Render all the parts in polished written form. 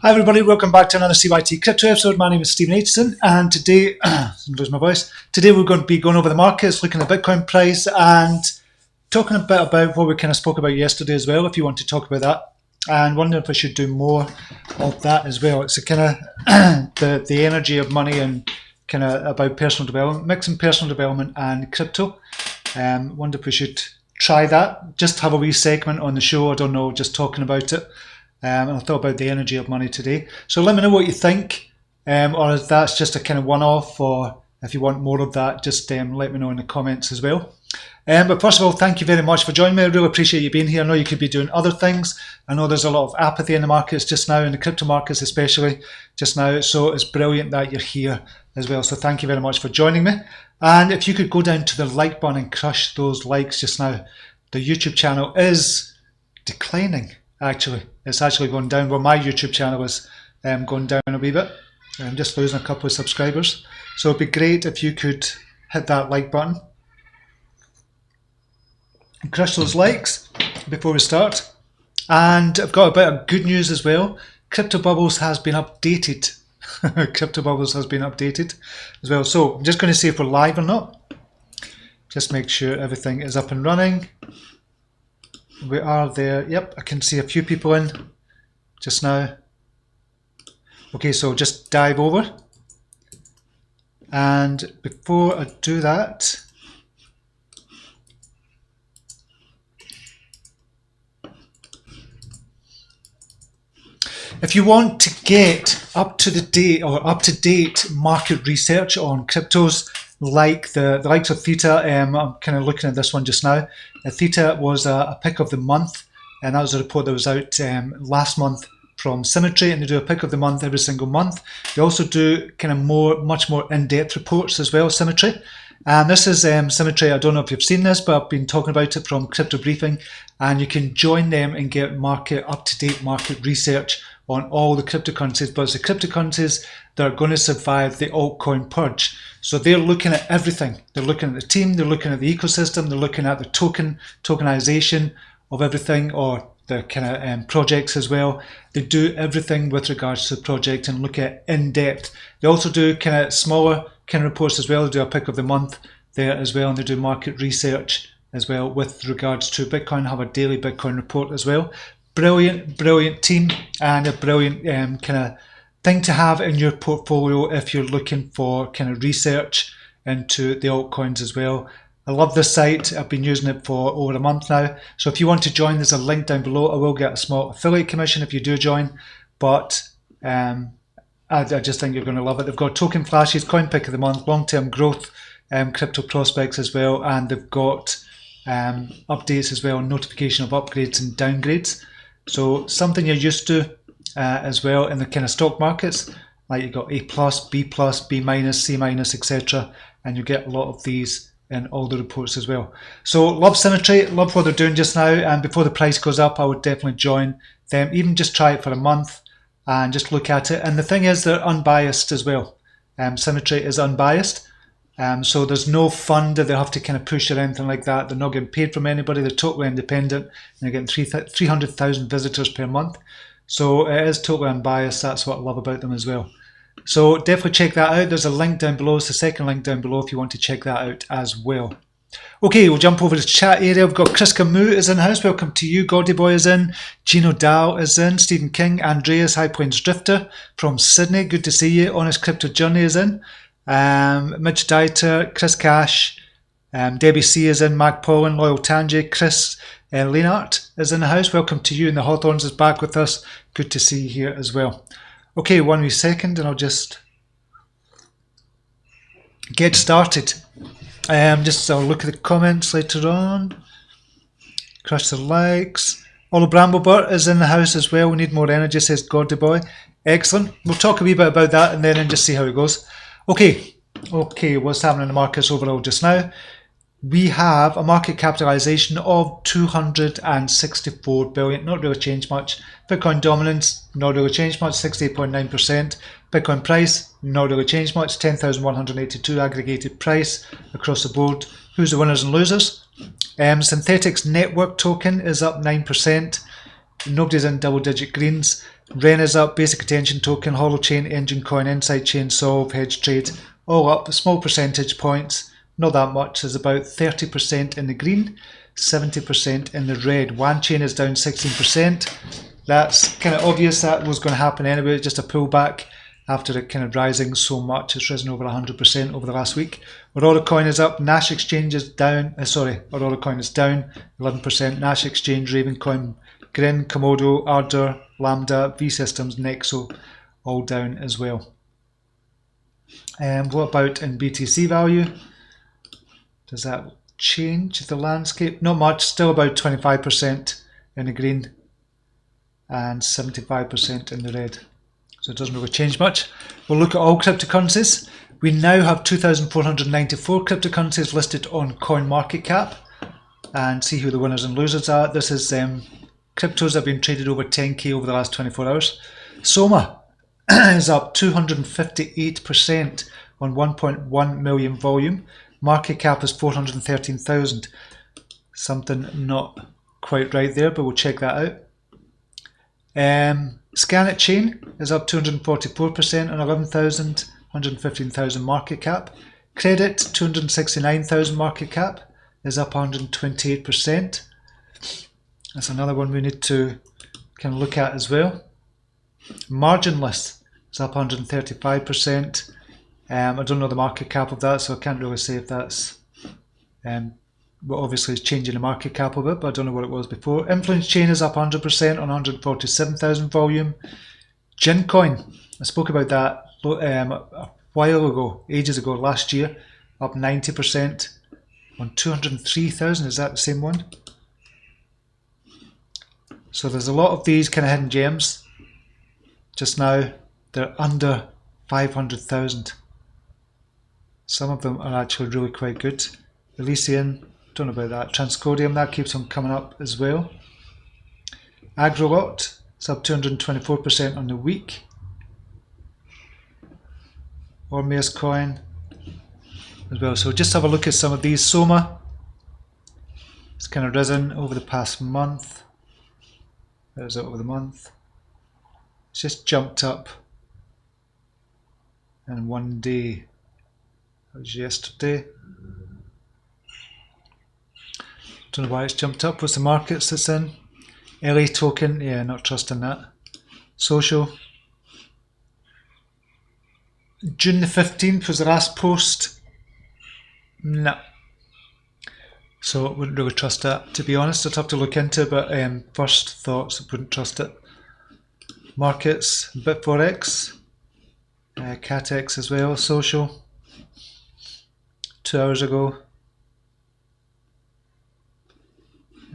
Hi everybody, welcome back to another CYT-Crypto episode. My name is Stephen Aitchison, and today, lose my voice. Today we're going to be going over the markets, looking at the Bitcoin price and talking a bit about what we kind of spoke about yesterday as well, if you want to talk about that. And wondering if I should do more of that as well. It's a kind of the energy of money and kind of about personal development, mixing personal development and crypto. Wonder if we should try that. Just have a wee segment on the show, I don't know, just talking about it. And I thought about the energy of money today. So let me know what you think, or if that's just a kind of one-off, or if you want more of that, just let me know in the comments as well. But first of all, thank you very much for joining me. I really appreciate you being here. I know you could be doing other things. I know there's a lot of apathy in the markets just now, in the crypto markets especially just now. So it's brilliant that you're here as well. So thank you very much for joining me. And if you could go down to the like button and crush those likes just now. The YouTube channel is declining. Actually, it's actually going down. Well, my YouTube channel is going down a wee bit. I'm just losing a couple of subscribers. So it'd be great if you could hit that like button and crush those likes before we start. And I've got a bit of good news as well. Crypto Bubbles has been updated. Crypto Bubbles has been updated as well. So I'm just going to see if we're live or not. Just make sure everything is up and running. We are there. Yep, I can see a few people in just now. Okay, so just dive over. And before I do that, if you want to get up to date market research on cryptos, like the likes of Theta, I'm kind of looking at this one just now. Theta was a pick of the month, and that was a report that was out last month from Symmetry, and they do a pick of the month every single month. They also do kind of much more in-depth reports as well, Symmetry. And this is Symmetry. I don't know if you've seen this, but I've been talking about it from Crypto Briefing, and you can join them and get up-to-date market research on all the cryptocurrencies. But it's the cryptocurrencies that are going to survive the altcoin purge. So they're looking at everything. They're looking at the team, they're looking at the ecosystem, they're looking at the tokenization of everything, or the kind of projects as well. They do everything with regards to the project and look at in depth. They also do kind of smaller kind of reports as well. They do a pick of the month there as well, and they do market research as well with regards to Bitcoin. Have a daily Bitcoin report as well. Brilliant team, and a brilliant kind of thing to have in your portfolio if you're looking for kind of research into the altcoins as well. I love this site. I've been using it for over a month now. So if you want to join, there's a link down below. I will get a small affiliate commission if you do join, but I just think you're going to love it. They've got token flashes, coin pick of the month, long-term growth, crypto prospects as well, and they've got updates as well, notification of upgrades and downgrades. So something you're used to as well in the kind of stock markets, like you've got A+, B+, B-, C-, etc. And you get a lot of these in all the reports as well. So love Symmetry, love what they're doing just now, and before the price goes up, I would definitely join them. Even just try it for a month and just look at it. And the thing is, they're unbiased as well. Symmetry is unbiased. So there's no fund that they have to kind of push or anything like that. They're not getting paid from anybody. They're totally independent, and they're getting 300,000 visitors per month. So it is totally unbiased. That's what I love about them as well. So definitely check that out. There's a link down below. It's the second link down below if you want to check that out as well. Okay, we'll jump over to the chat area. We've got Chris Camus is in the house. Welcome to you. Gaudy Boy is in. Gino Dow is in. Stephen King. Andreas, High Plains Drifter from Sydney. Good to see you. Honest Crypto Journey is in. Mitch Dieter, Chris Cash, Debbie C is in. Mac Paulin, Loyal Tangi, Chris Leonard is in the house. Welcome to you. And the Hawthorns is back with us. Good to see you here as well. Okay, 1 wee second and I'll just get started. I'll look at the comments later on. Crush the likes. Olo Bramblebert is in the house as well. We need more energy, says Gordy Boy. Excellent. We'll talk a wee bit about that and then just see how it goes. Okay, what's happening in the markets overall just now? We have a market capitalization of 264 billion, not really changed much. Bitcoin dominance, not really changed much, 68.9%. Bitcoin price, not really changed much, 10,182 aggregated price across the board. Who's the winners and losers? Synthetics network token is up 9%. Nobody's in double digit greens. Ren is up, Basic Attention Token, Holochain, Engine Coin, Inside Chain, Solve, Hedge Trade, all up, small percentage points, not that much. There's about 30% in the green, 70% in the red. OneChain is down 16%. That's kind of obvious that was going to happen anyway, just a pullback after it kind of rising so much. It's risen over 100% over the last week. Aurora Coin is up, Nash Exchange is down, Aurora Coin is down 11%, Nash Exchange, Ravencoin, Grin, Komodo, Ardor, Lambda, V-Systems, Nexo, all down as well. And what about in BTC value? Does that change the landscape? Not much, still about 25% in the green and 75% in the red. So it doesn't really change much. We'll look at all cryptocurrencies. We now have 2,494 cryptocurrencies listed on CoinMarketCap and see who the winners and losers are. This is cryptos that have been traded over 10k over the last 24 hours. Soma is up 258% on 1.1 million volume. Market cap is 413,000. Something not quite right there, but we'll check that out. Scanit Chain is up 244% on 11,000, 115,000 market cap. Credit, 269,000 market cap, is up 128%. That's another one we need to kind of look at as well. Marginless is up 135%. I don't know the market cap of that, so I can't really say if that's what obviously is changing the market cap a bit, but I don't know what it was before. Influence Chain is up 100% on 147,000 volume. Gincoin, I spoke about that a while ago, ages ago, last year, up 90% on 203,000. Is that the same one? So there's a lot of these kind of hidden gems. Just now, they're under 500,000. Some of them are actually really quite good. Elysian, don't know about that. Transcodium, that keeps on coming up as well. Agrolot, it's up 224% on the week. Ormeus Coin as well. So just have a look at some of these. Soma, it's kind of risen over the past month. There's it over the month. It's just jumped up in one day. That was yesterday. Don't know why it's jumped up. What's the markets it's in? LA token, yeah, not trusting that. Social. June the 15th was the last post. No. So I wouldn't really trust that, to be honest. I'd have to look into it, but first thoughts, I wouldn't trust it. Markets, Bitforex, Catex as well, Social. 2 hours ago.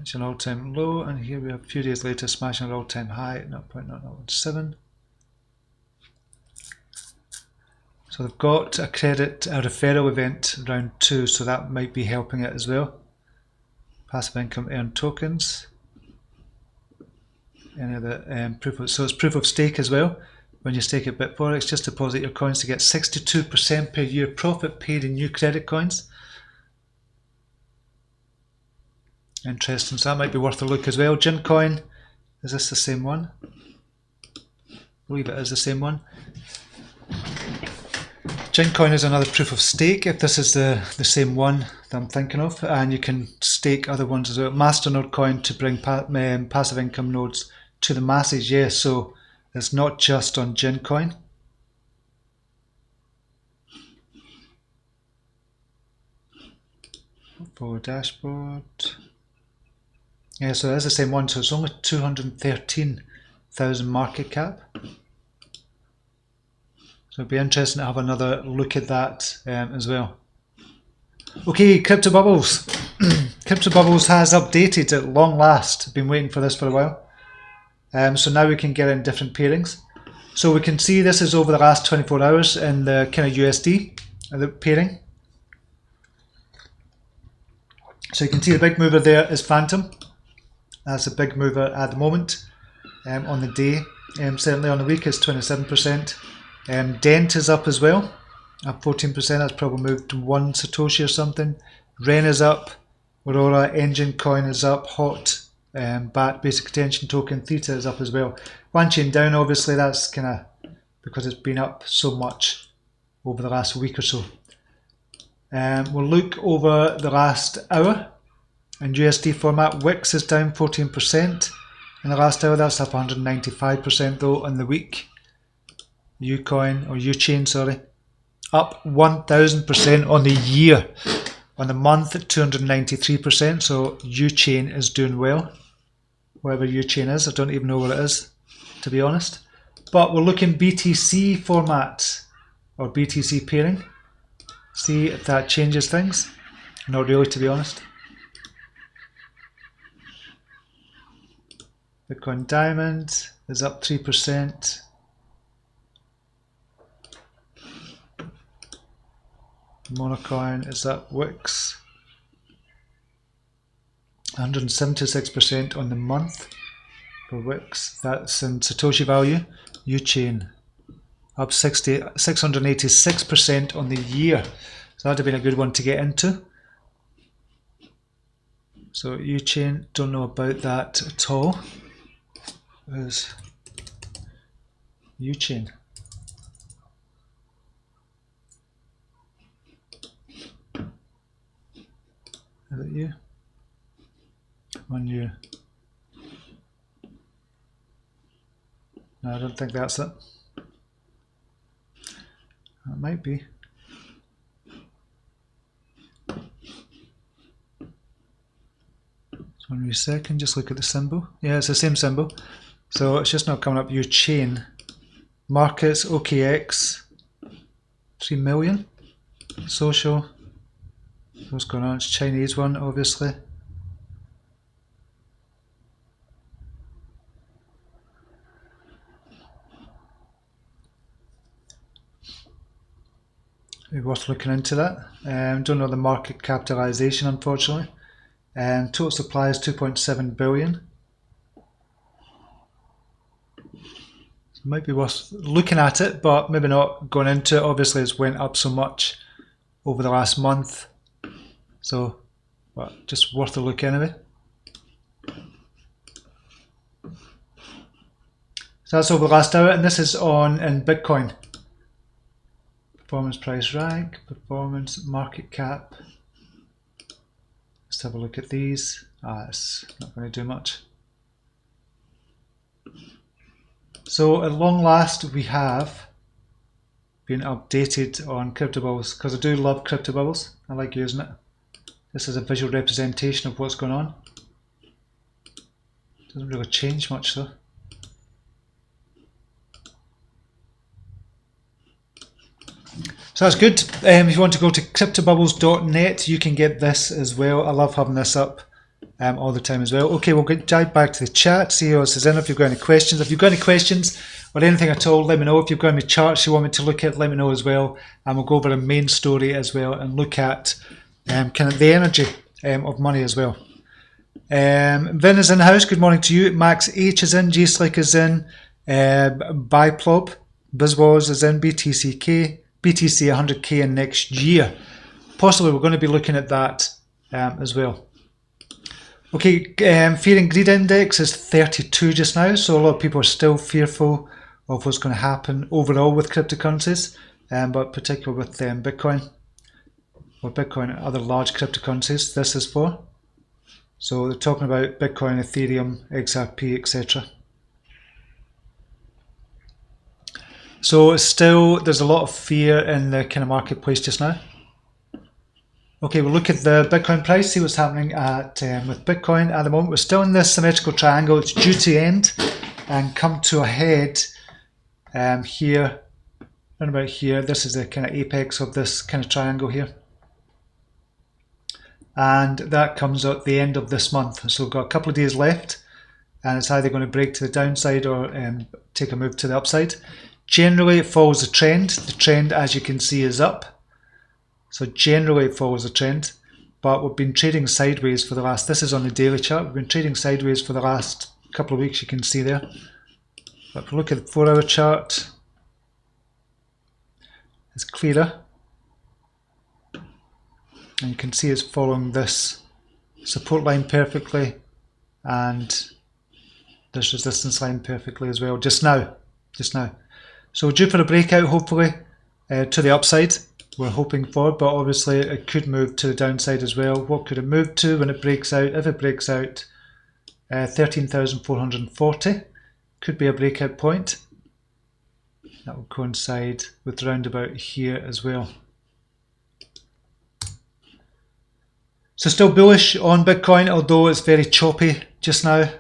It's an all-time low, and here we have a few days later smashing an all-time high at 0.0017. So they've got a referral event round 2, so that might be helping it as well. Passive income earned tokens. Any other so it's proof of stake as well. When you stake at Bitforex, just deposit your coins to get 62% per year profit paid in new credit coins. Interesting, so that might be worth a look as well. Gincoin, is this the same one? I believe it is the same one. Gincoin is another proof of stake, if this is the same one that I'm thinking of, and you can stake other ones as well. Masternode coin to bring passive income nodes to the masses, yes, so it's not just on Gincoin. For dashboard. Yeah, so that's the same one, so it's only 213,000 market cap. So it'd be interesting to have another look at that as well. Okay, Crypto Bubbles. Crypto Bubbles has updated at long last. Been waiting for this for a while. So now we can get in different pairings. So we can see this is over the last 24 hours in the kind of USD, the pairing. So you can see the big mover there is Phantom. That's a big mover at the moment on the day. Certainly on the week it's 27%. Dent is up as well, up 14%. That's probably moved to 1 Satoshi or something. Ren is up. Aurora Engine Coin is up. Hot BAT, basic attention token. Theta is up as well. One chain down, obviously, that's kind of because it's been up so much over the last week or so. We'll look over the last hour in USD format. Wix is down 14% in the last hour. That's up 195% though on the week. Ucoin or Uchain, sorry, up 1000% on the year. On the month, 293%. So Uchain is doing well. Whatever Uchain is, I don't even know what it is, to be honest. But we'll look in BTC format or BTC pairing. See if that changes things. Not really, to be honest. Bitcoin Diamond is up 3%. Monocoin is up. Wix 176% on the month for Wix. That's in Satoshi value. Uchain up 686% on the year. So that'd have been a good one to get into. So Uchain, don't know about that at all. There's Uchain. Is it you? On you. No, I don't think that's it. It might be. So one wee second, just look at the symbol. Yeah, it's the same symbol. So it's just not coming up. Uchain. Markets, OKX, 3 million. Social. What's going on? It's Chinese one, obviously. Maybe worth looking into that. Don't know the market capitalization, unfortunately. Total supply is 2.7 billion. So might be worth looking at it, but maybe not going into it. Obviously, it's went up so much over the last month. So, but just worth a look anyway. So that's over the last hour, and this is on in Bitcoin. Performance, price, rank, performance, market cap. Let's have a look at these. It's not going to do much. So at long last, we have been updated on crypto bubbles, because I do love crypto bubbles. I like using it. This is a visual representation of what's going on. Doesn't really change much though. So that's good. If you want to go to cryptobubbles.net, you can get this as well. I love having this up all the time as well. Okay, we'll dive back to the chat, see who else is in. If you've got any questions, or anything at all, let me know. If you've got any charts you want me to look at, let me know as well. And we'll go over the main story as well and look at kind of the energy of money as well. Vin is in the house. Good morning to you. Max H is in. G Slick is in. Biplob, Bizwaz is in. BTC 100k in next year. Possibly we're going to be looking at that as well. Okay, fear and greed index is 32 just now, so a lot of people are still fearful of what's going to happen overall with cryptocurrencies, but particularly with Bitcoin, or Bitcoin and other large cryptocurrencies this is for. So they're talking about Bitcoin, Ethereum, XRP, etc. So still, there's a lot of fear in the kind of marketplace just now. Okay, we'll look at the Bitcoin price, see what's happening at with Bitcoin at the moment. We're still in this symmetrical triangle. It's due to end and come to a head here, around about here. This is the kind of apex of this kind of triangle here. And that comes at the end of this month. So we've got a couple of days left, and it's either going to break to the downside or take a move to the upside. Generally, it follows the trend. The trend, as you can see, is up. So generally it follows the trend, but we've been trading sideways for the last, this is on the daily chart, we've been trading sideways for the last couple of weeks, you can see there. But if we look at the 4-hour chart, it's clearer. And you can see it's following this support line perfectly. and this resistance line perfectly as well just now. So we're due for a breakout, hopefully, to the upside. We're hoping for, but obviously it could move to the downside as well. What could it move to when it breaks out? If it breaks out, 13,440 could be a breakout point. That will coincide with round about here as well. So still bullish on Bitcoin, although it's very choppy just now.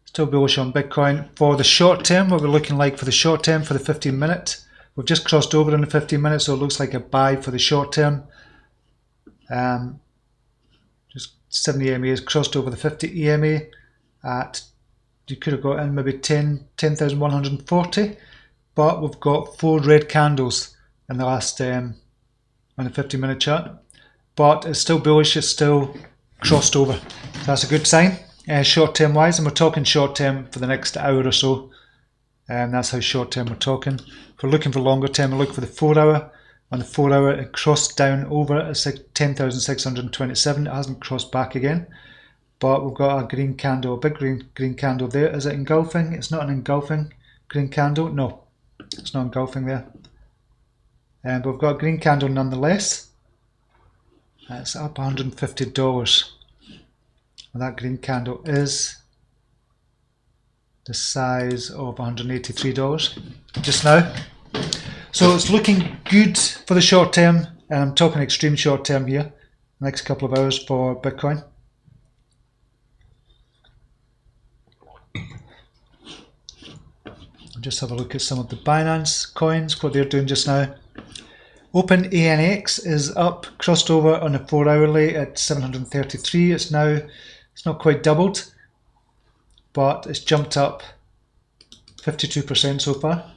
Still bullish on Bitcoin. For the short term, what we're looking like for the short term, for the 15 minute, we've just crossed over in the 15 minutes, so it looks like a buy for the short term. Just 70 EMA has crossed over the 50 EMA at, you could have got in maybe 10,140, but we've got 4 red candles in the last, on the 15 minute chart. But it's still bullish, it's still crossed over. So that's a good sign, short term wise, and we're talking short term for the next hour or so. And that's how short term we're talking. If we're looking for longer term, we're looking for the 4 hour. On the 4 hour, it crossed down over at 10,627. It hasn't crossed back again. But we've got a green candle, a big green candle there. Is it engulfing? It's not an engulfing green candle. No, it's not engulfing there. But we've got a green candle nonetheless. It's up $150. And that green candle is the size of $183 just now. So it's looking good for the short term, and I'm talking extreme short term here, next couple of hours for Bitcoin. I'll just have a look at some of the Binance coins, what they're doing just now. OpenANX is up, crossed over on a 4 hourly at 733. It's not quite doubled, but it's jumped up 52% so far.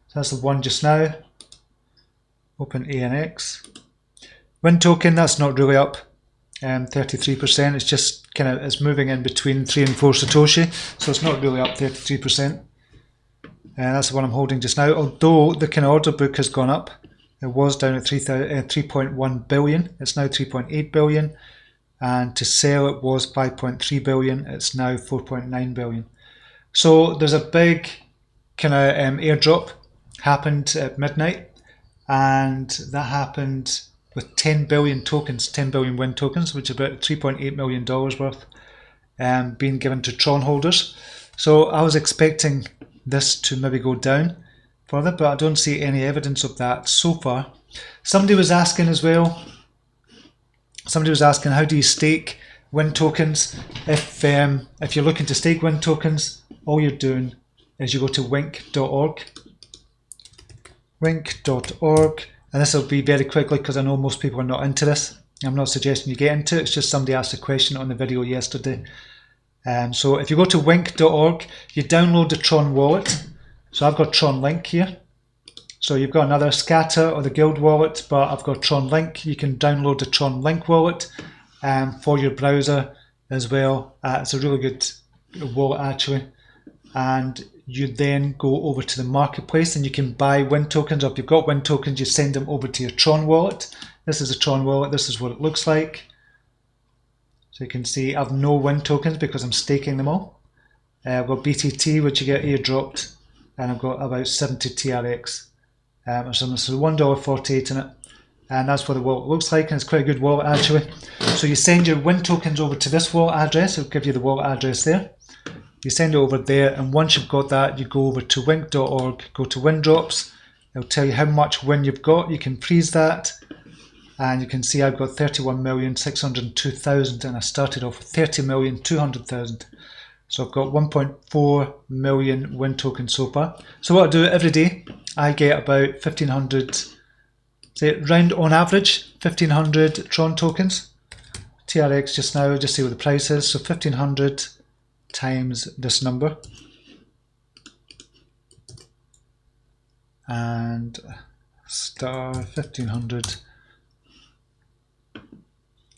So that's the one just now, OpenANX. Wind token, that's not really up, 33%. It's just it's moving in between 3 and 4 Satoshi, so it's not really up 33%. That's the one I'm holding just now, although the order book has gone up. It was down at 3.1 billion, it's now 3.8 billion. And to sell it was 5.3 billion, it's now 4.9 billion. So there's a big airdrop happened at midnight, and that happened with 10 billion tokens, 10 billion wind tokens, which is about $3.8 million worth, being given to Tron holders. So I was expecting this to maybe go down further, but I don't see any evidence of that so far. Somebody was asking as well, how do you stake wind tokens? If you're looking to stake wind tokens, all you're doing is you go to wink.org, and this will be very quickly because I know most people are not into this. I'm not suggesting you get into it, it's just somebody asked a question on the video yesterday. So if you go to wink.org, you download the Tron wallet. So I've got Tron Link here. So you've got another Scatter or the Guild wallet, but I've got Tron Link. You can download the Tron Link wallet for your browser as well. It's a really good wallet actually. And you then go over to the marketplace and you can buy wind tokens, or if you've got wind tokens, you send them over to your Tron wallet. This is a Tron wallet, this is what it looks like. So you can see I've no wind tokens because I'm staking them all. I've got BTT, which you get airdropped, and I've got about 70 TRX or something. So $1.48 in it, and that's what the wallet looks like, and it's quite a good wallet actually. So you send your wind tokens over to this wallet address, it'll give you the wallet address there. You send it over there, and once you've got that, you go over to wink.org, go to wind drops. It'll tell you how much wind you've got. You can freeze that. And you can see I've got 31,602,000 and I started off with 30,200,000. So I've got 1.4 million wind tokens so far. So what I do every day, I get about 1,500, say round on average, 1,500 Tron tokens. TRX just now, just see what the price is. So 1,500 times this number. And star 1,500.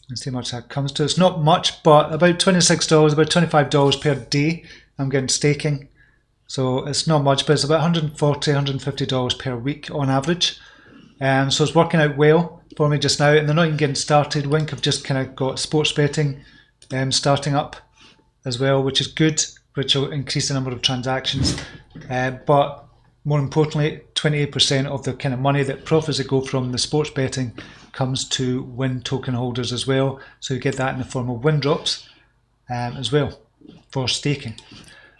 And see how much that comes to. It's not much, but about $26, about $25 per day I'm getting staking. So it's not much, but it's about $140, $150 per week on average. So it's working out well for me just now, and they're not even getting started. Wink have just got sports betting starting up as well, which is good, which will increase the number of transactions. But more importantly, 28% of the kind of money that profits that go from the sports betting comes to Win token holders as well. So you get that in the form of Win drops as well for staking.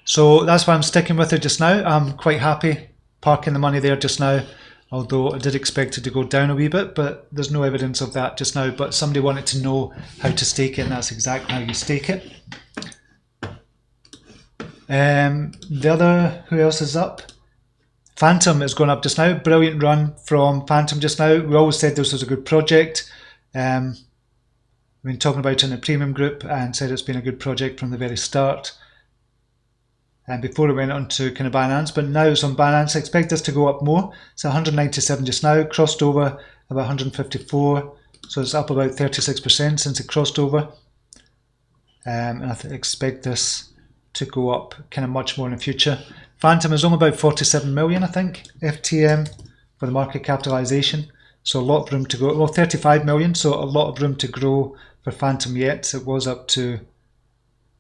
So that's why I'm sticking with it just now. I'm quite happy parking the money there just now, although I did expect it to go down a wee bit, but there's no evidence of that just now. But somebody wanted to know how to stake it, and that's exactly how you stake it. The other, who else is up? Phantom is going up just now. Brilliant run from Phantom just now. We always said this was a good project. We've been talking about it in the premium group and said it's been a good project from the very start. And before it went on to kind of Binance, but now it's on Binance. I expect this to go up more. It's 197 just now, crossed over about 154, so it's up about 36% since it crossed over. And I expect this to go up kind of much more in the future. Phantom is only about 47 million, I think, FTM for the market capitalization. So a lot of room to go. Well, 35 million, so a lot of room to grow for Phantom yet. It was up to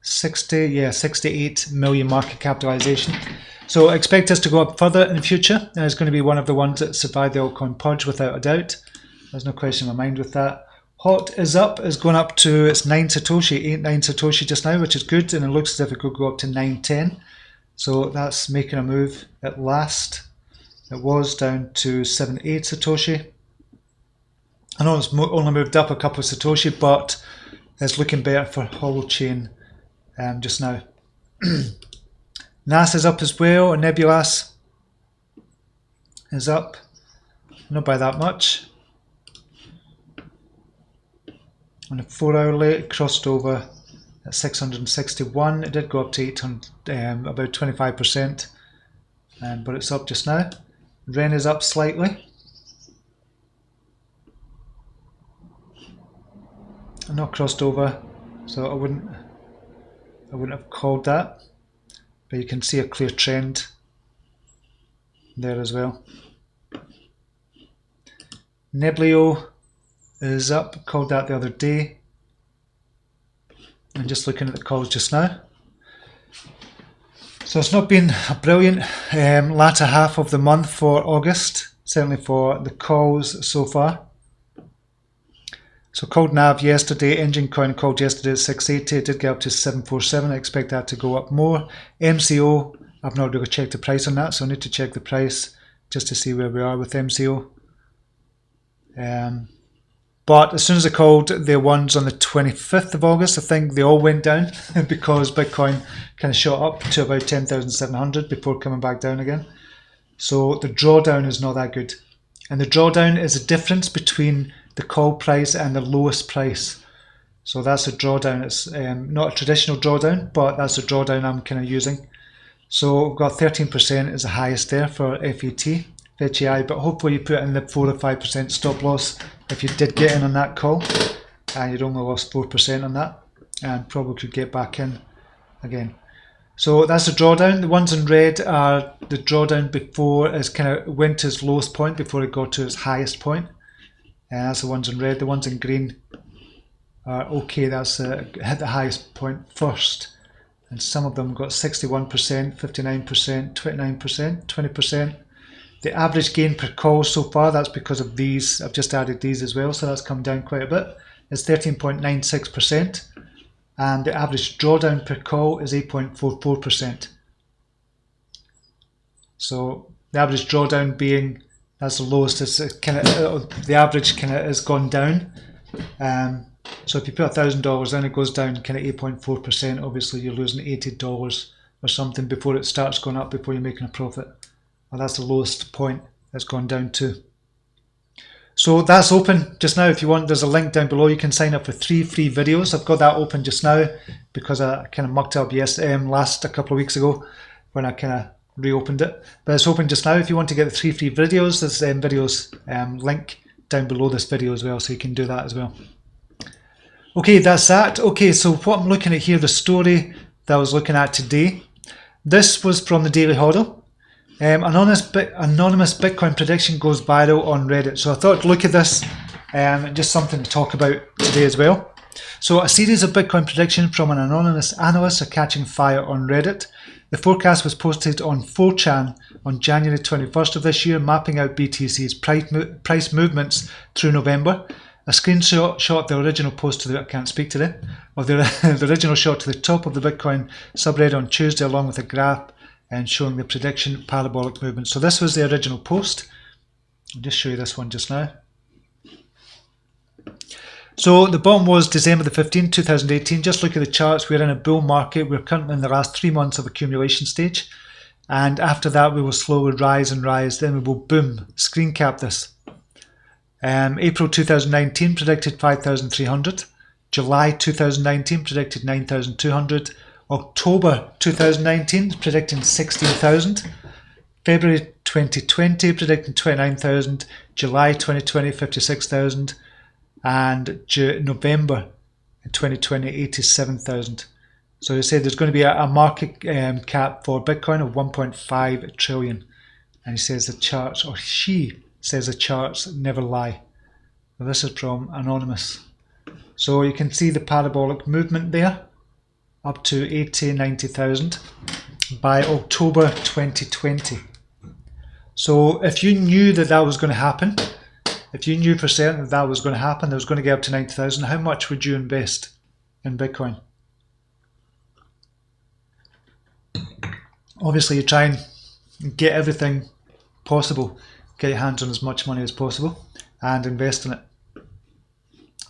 68 million market capitalization. So I expect us to go up further in the future, and it's going to be one of the ones that survived the altcoin purge without a doubt. There's no question in my mind with that. Hot is up, is going up to its 9 Satoshi, 89 Satoshi just now, which is good, and it looks as if it could go up to 910. So that's making a move at last. It was down to 78 Satoshi. I know it's only moved up a couple of Satoshi, but it's looking better for holochain just now. NAS is up as well, and Nebulas is up, not by that much. On the 4 hourly, it crossed over at 661. It did go up to 800, about 25%, but it's up just now. REN is up slightly. Not crossed over, so I wouldn't have called that, but you can see a clear trend there as well. Neblio is up, called that the other day. I'm just looking at the calls just now. So it's not been a brilliant latter half of the month for August, certainly for the calls so far. So called NAV yesterday, Engine Coin called yesterday at 680, it did get up to 747, I expect that to go up more. MCO, I've not really checked the price on that, so I need to check the price just to see where we are with MCO. But as soon as I called the ones on the 25th of August, I think they all went down because Bitcoin kind of shot up to about 10,700 before coming back down again. So the drawdown is not that good. And the drawdown is a difference between the call price and the lowest price. So that's a drawdown. It's not a traditional drawdown, but that's a drawdown I'm kind of using. So we've got 13% is the highest there for FEI, but hopefully you put in the 4 or 5% stop loss if you did get in on that call, and you'd only lost 4% on that, and probably could get back in again. So that's the drawdown. The ones in red are the drawdown before it kind of went to its lowest point before it got to its highest point. And that's the ones in red. The ones in green are okay. That's hit the highest point first. And some of them got 61%, 59%, 29%, 20%. The average gain per call so far, that's because of these. I've just added these as well, so that's come down quite a bit. It's 13.96%. And the average drawdown per call is 8.44%. So the average drawdown being, that's the lowest, it's kind of, the average kind of has gone down. So if you put $1,000 in, it goes down kind of 8.4%. Obviously you're losing $80 or something before it starts going up, before you're making a profit. Well, that's the lowest point it's gone down to. So that's open just now. If you want, there's a link down below. You can sign up for 3 free videos. I've got that open just now because I kind of mucked up a couple of weeks ago when I kind of reopened it. But it's open just now. If you want to get the 3 free videos, there's videos link down below this video as well, so you can do that as well. Okay, that's that. Okay, so what I'm looking at here, the story that I was looking at today, this was from the Daily Hodl. Anonymous Bitcoin prediction goes viral on Reddit. So I thought, look at this, just something to talk about today as well. So a series of Bitcoin predictions from an anonymous analyst are catching fire on Reddit. The forecast was posted on 4chan on January 21st of this year, mapping out BTC's price movements through November. A screenshot of the original post to the, I can't speak today, of the original shot to the top of the Bitcoin subreddit on Tuesday, along with a graph and showing the prediction parabolic movement. So this was the original post. I'll just show you this one just now. So the bottom was December the 15th, 2018. Just look at the charts. We're in a bull market. We're currently in the last 3 months of accumulation stage. And after that, we will slowly rise and rise. Then we will boom, screen cap this. April 2019 predicted 5,300. July 2019 predicted 9,200. October 2019 predicting 16,000. February 2020 predicting 29,000. July 2020 56,000. And November 2020 87,000. So they say there's going to be a market cap for Bitcoin of 1.5 trillion. And he says the charts, or she says the charts never lie. Well, this is from Anonymous. So you can see the parabolic movement there, up to 80, 90,000 by October 2020. So if you knew that that was going to happen, if you knew for certain that that was going to happen, that was going to get up to 90,000, how much would you invest in Bitcoin? Obviously, you try and get everything possible, get your hands on as much money as possible and invest in it.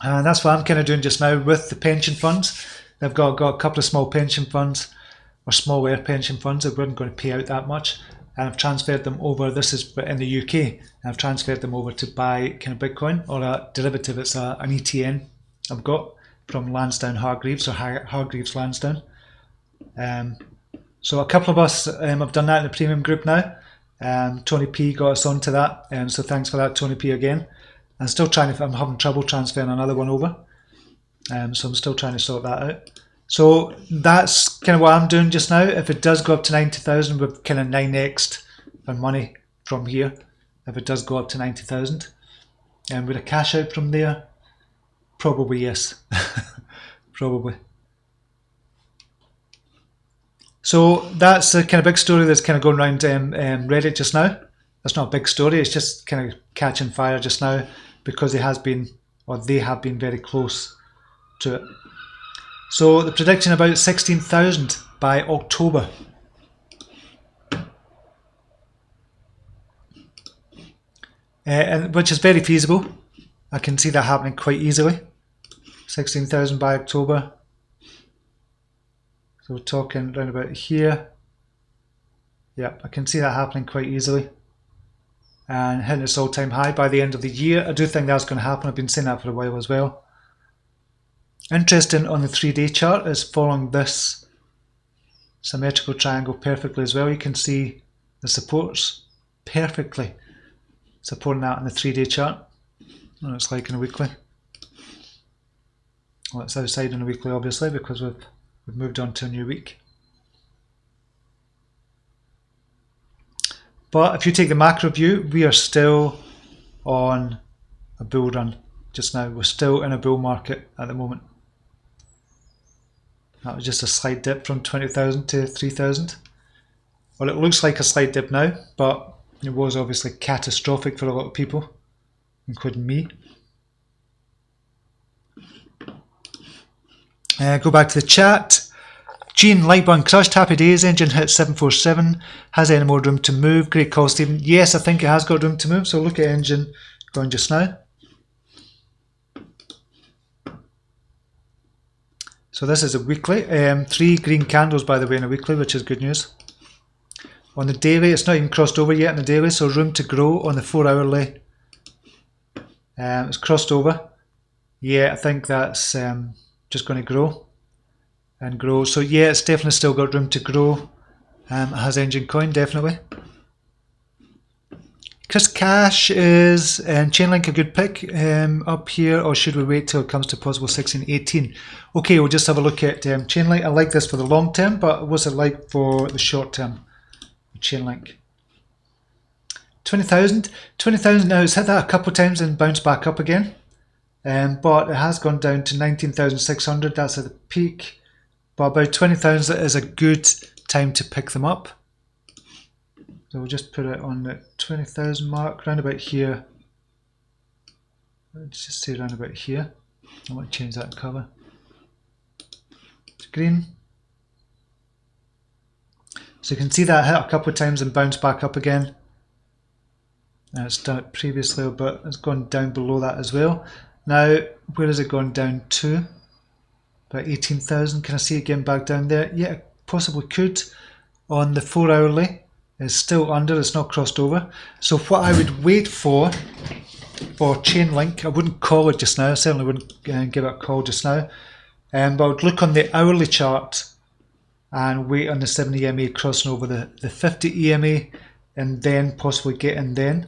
And that's what I'm kind of doing just now with the pension funds. They've got a couple of small pension funds, or smaller pension funds that weren't going to pay out that much. And I've transferred them over, this is in the UK, and I've transferred them over to buy kind of Bitcoin, or a derivative. It's an ETN I've got from Lansdowne Hargreaves, or Hargreaves Lansdowne. So a couple of us have done that in the premium group now. Tony P got us onto that, so thanks for that, Tony P, again. I'm still I'm having trouble transferring another one over, so I'm still trying to sort that out. So that's kind of what I'm doing just now. If it does go up to 90,000, we've kind of 9x'd our money from here. If it does go up to 90,000, and would a cash out from there? Probably yes, probably. So that's the kind of big story that's kind of going around Reddit just now. That's not a big story, it's just kind of catching fire just now because it has been, or they have been very close to it. So the prediction about 16,000 by October. And which is very feasible. I can see that happening quite easily. 16,000 by October. So we're talking around about here. Yeah, I can see that happening quite easily. And hitting its all-time high by the end of the year. I do think that's going to happen. I've been saying that for a while as well. Interesting on the 3-day chart is following this symmetrical triangle perfectly as well. You can see the supports perfectly supporting that on the 3-day chart. What it's like in a weekly. Well, it's outside in a weekly obviously because we've moved on to a new week. But if you take the macro view, we are still on a bull run just now. We're still in a bull market at the moment. That was just a slight dip from 20,000 to 3,000. Well, it looks like a slight dip now, but it was obviously catastrophic for a lot of people, including me. Go back to the chat. Gene, Lightbone crushed, happy days, engine hit 747. Has any more room to move? Great call, Stephen. Yes, I think it has got room to move, so look at engine going just now. So this is a weekly. 3 green candles, by the way, in a weekly, which is good news. On the daily, it's not even crossed over yet in the daily, so room to grow on the 4-hourly. It's crossed over. Yeah, I think that's just going to grow and grow. So yeah, it's definitely still got room to grow. Has engine coin, definitely. Chris Cash is Chainlink a good pick up here, or should we wait till it comes to possible 1618? Okay, we'll just have a look at Chainlink. I like this for the long term, but what's it like for the short term? Chainlink. 20,000. 20,000 now, it's hit that a couple of times and bounced back up again. but it has gone down to 19,600. That's at the peak, but about 20,000 is a good time to pick them up. So we'll just put it on the 20,000 mark, round about here. Let's just say round about here. I want to change that colour to green. So you can see that hit a couple of times and bounced back up again. It's done it previously, but it's gone down below that as well. Now, where has it gone down to? About 18,000. Can I see it getting back down there? Yeah, possibly could. On the 4 hourly, it's still under, it's not crossed over. So what I would wait for Chainlink, I wouldn't call it just now, I certainly wouldn't give it a call just now, but I would look on the hourly chart and wait on the 70 EMA crossing over the 50 EMA and then possibly get in then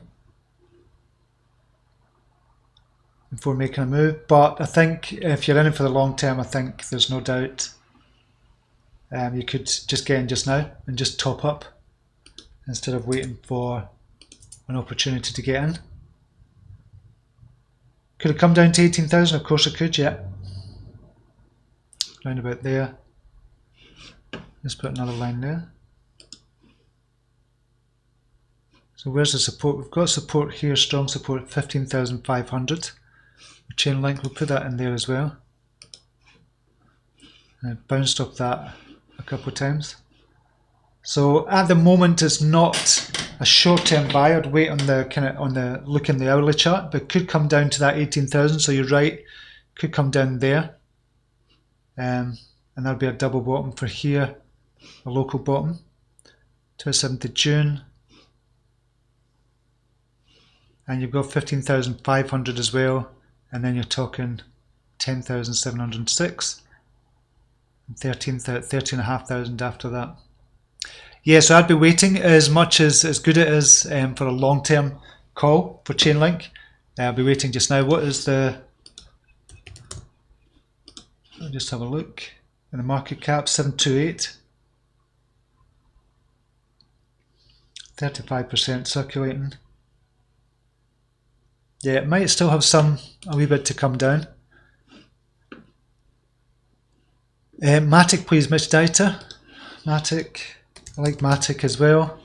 before making a move. But I think if you're in it for the long term, I think there's no doubt you could just get in just now and just top up instead of waiting for an opportunity to get in. Could it come down to 18,000? Of course it could, yeah. Round about there. Let's put another line there. So where's the support? We've got support here, strong support at 15,500. Chainlink, we'll put that in there as well. And it bounced off that a couple of times. So at the moment it's not a short-term buy. I'd wait on the look in the hourly chart, but could come down to that 18,000. So you're right, could come down there, and that'll be a double bottom for here, a local bottom, 27th of June, and you've got 15,500 as well, and then you're talking 10,706, and 13,500 after that. Yeah, so I'd be waiting as much as good it is for a long-term call for Chainlink. I'll be waiting just now. What is the... I'll just have a look. In the market cap, 728. 35% circulating. Yeah, it might still have a wee bit to come down. Matic, please, Mitch Dieter. Matic. I like Matic as well.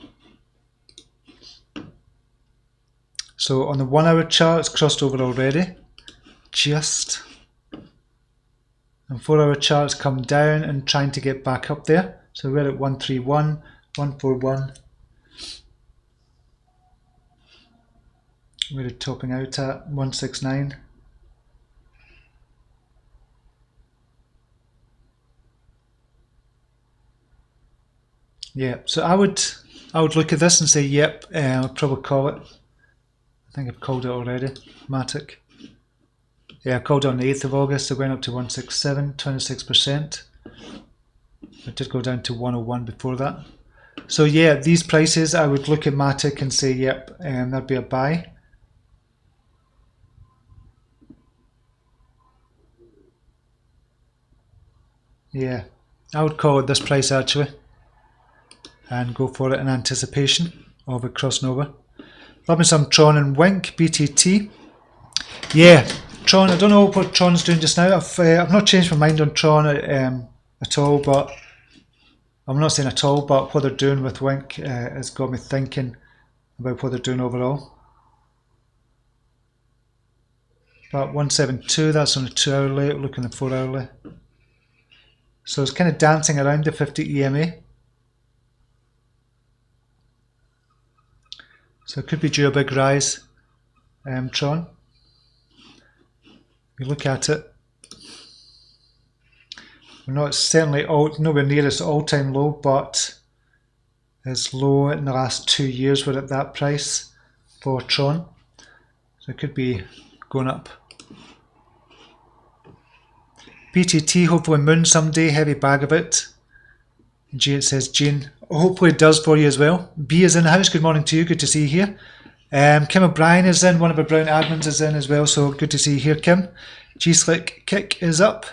So on the 1 hour chart, it's crossed over already. Just. And 4 hour charts come down and trying to get back up there. So we're at 131, 141. We're topping out at 169. Yeah, so I would look at this and say, yep, I'll probably call it. I think I've called it already. Matic. Yeah, I called it on the 8th of August. It went up to 167, 26%. It did go down to 101 before that. So yeah, these prices, I would look at Matic and say, yep, that'd be a buy. Yeah, I would call it this price actually, and go for it in anticipation of it crossing over. Love me some Tron and Wink, BTT. Yeah, Tron, I don't know what Tron's doing just now. I've not changed my mind on Tron at all, but I'm not saying at all, but what they're doing with Wink has got me thinking about what they're doing overall. About 172, that's on the 2 hourly, look on the 4 hourly. So it's kind of dancing around the 50 EMA. So it could be due a big rise, Tron. If you look at it, we're not certainly nowhere near its all-time low, but it's low in the last 2 years. We're at that price for Tron, so it could be going up. BTT, hopefully Moon someday, heavy bag of it. It says Jane, hopefully it does for you as well. B is in the house, good morning to you, good to see you here. Kim O'Brien is in, one of our Brown admins is in as well, so good to see you here, Kim. G-Slick Kick is up.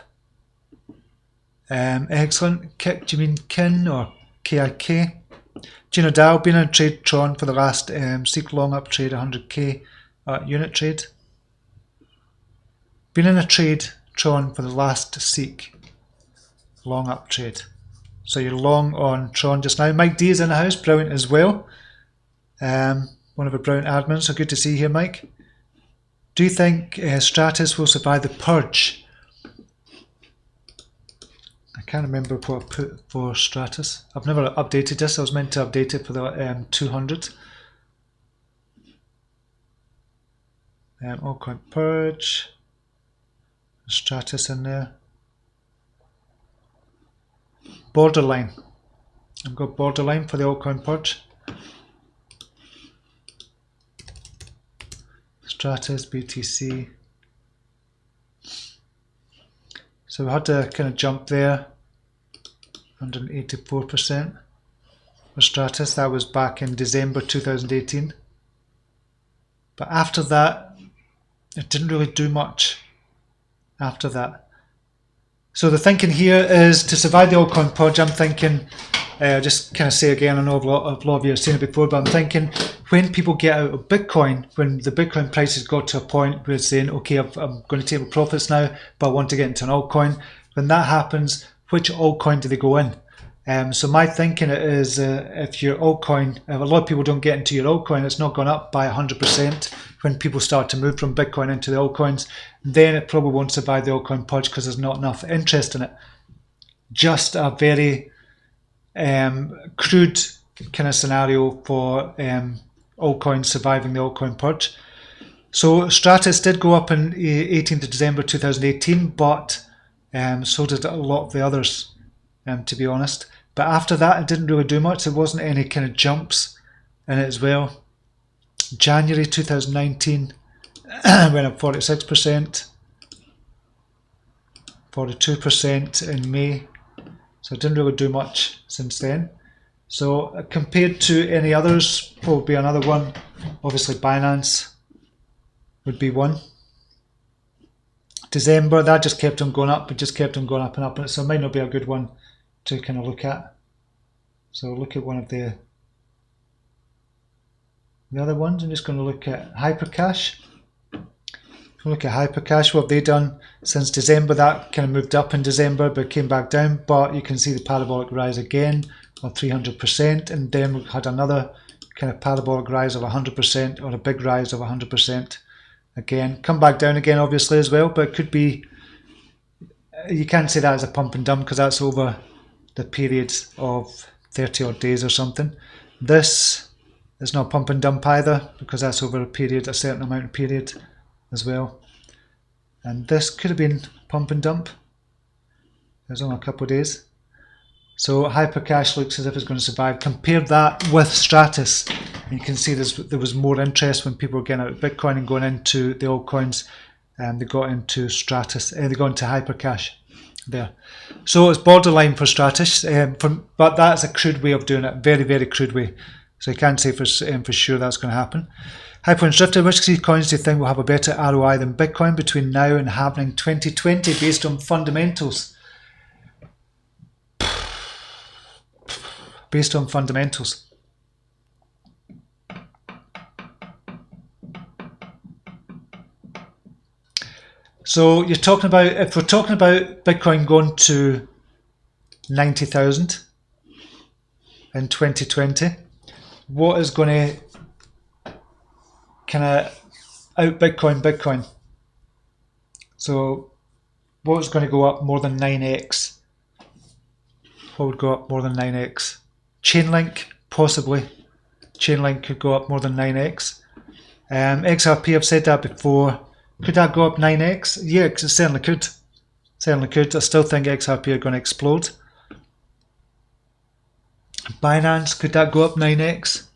Excellent. Kick, do you mean Kin or KIK? Gino Dow, been in trade Tron for the last seek long up trade, 100k unit trade. Been in a trade, Tron, for the last seek. Long up trade. So you're long on Tron just now. Mike D is in the house, brilliant as well. One of our brilliant admins, so good to see you here, Mike. Do you think Stratus will survive the purge? I can't remember what I put for Stratus. I've never updated this. I was meant to update it for the 200. Altcoin purge. Stratus in there. Borderline. I've got borderline for the altcoin purge. Stratus, BTC. So we had to kind of jump there. 184% for Stratus. That was back in December 2018. But after that, it didn't really do much after that. So the thinking here is to survive the altcoin purge. I'm thinking, just kind of say again, I know a lot of you have seen it before, but I'm thinking when people get out of Bitcoin, when the Bitcoin price has got to a point where it's saying, okay, I'm going to take my profits now, but I want to get into an altcoin. When that happens, which altcoin do they go in? So my thinking is if your altcoin, if a lot of people don't get into your altcoin, it's not gone up by 100% when people start to move from Bitcoin into the altcoins, then it probably won't survive the altcoin purge because there's not enough interest in it. Just a very crude kind of scenario for altcoins surviving the altcoin purge. So Stratus did go up in 18th of December 2018, but so did a lot of the others, to be honest. But after that, it didn't really do much. There wasn't any kind of jumps in it as well. January 2019 went up 46%, 42% in May. So it didn't really do much since then. So compared to any others, what would be another one? Obviously Binance would be one. December, that just kept on going up, but just kept on going up and up. So it might not be a good one to kind of look at. So look at one of the other ones. I'm just going to look at Hypercash. Look at Hypercash, what have they done since December? That kind of moved up in December but came back down, but you can see the parabolic rise again of 300%, and then we had another kind of parabolic rise of 100%, or a big rise of 100% again. Come back down again obviously as well, but it could be, you can't say that as a pump and dump because that's over the period of 30 odd days or something. This is not pump and dump either because that's over a period, a certain amount of period as well. And this could have been pump and dump. It was only a couple of days. So Hypercash looks as if it's going to survive. Compare that with Stratus, and you can see there was more interest when people were getting out of Bitcoin and going into the altcoins, and they got into Stratus, they got into Hypercash there. So it's borderline for Stratus, but that's a crude way of doing it, very, very crude way. So you can't say for sure that's going to happen. Hypercoin Drifter, which three coins do you think will have a better ROI than Bitcoin between now and halving 2020 based on fundamentals? Based on fundamentals. So you're talking about, if we're talking about Bitcoin going to 90,000 in 2020, what is going to kind of out Bitcoin? So what's going to go up more than 9x? What would go up more than 9x? Chainlink, possibly. Chainlink could go up more than 9x. XRP, I've said that before. Could that go up 9x? Yeah, it certainly could. Certainly could. I still think XRP are going to explode. Binance, could that go up 9x?